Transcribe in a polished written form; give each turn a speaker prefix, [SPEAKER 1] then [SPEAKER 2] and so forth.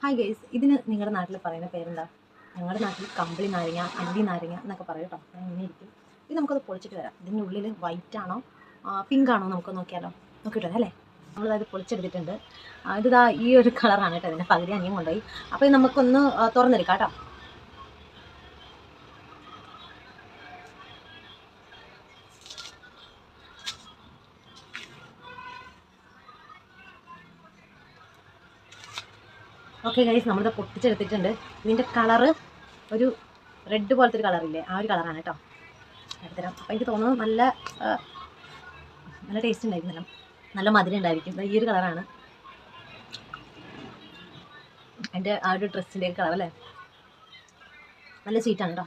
[SPEAKER 1] Hi guys, ഇതിന് നിങ്ങളുടെ നാട്ടിൽ പറയുന്ന പേരെന്താ? ഞങ്ങളുടെ നാട്ടിൽ കമ്പിളി നാരങ്ങ, അണ്ടി നാരങ്ങ എന്നൊക്കെ പറയും കേട്ടോ. ഇങ്ങനെ ഇരിക്കും. ഇത് നമുക്കത് പൊളിച്ചിട്ട് വരാം. ഇതിൻ്റെ ഉള്ളിൽ വൈറ്റ് ആണോ പിങ്ക് ആണോ നമുക്ക് നോക്കിയാലോ? നോക്കിയിട്ട് വരാം അല്ലേ? നമ്മളത് പൊളിച്ചെടുത്തിട്ടുണ്ട്. ഇതാ ഈ ഒരു കളറാണ് കേട്ടോ. അതിൻ്റെ പകുതി അനിയും കൊണ്ടുപോയി. അപ്പോൾ ഇത് നമുക്കൊന്ന് തുറന്നെടുക്കാം കേട്ടോ. ഓക്കെ ഗൈസ്, നമ്മളിത് പൊട്ടിച്ചെടുത്തിട്ടുണ്ട്. ഇതിൻ്റെ കളറ് ഒരു റെഡ് പോലത്തെ ഒരു കളറില്ലേ, ആ ഒരു കളറാണ് കേട്ടോ. എടുത്തരാം. അപ്പോൾ എനിക്ക് തോന്നുന്നു നല്ല ടേസ്റ്റ് ഉണ്ടായിരിക്കും, നല്ല മധുരം ഉണ്ടായിരിക്കും. ഈ ഒരു കളറാണ് എൻ്റെ ആ ഒരു ഡ്രസ്സിൻ്റെ കളർ അല്ലേ. നല്ല സ്വീറ്റാണ് കേട്ടോ.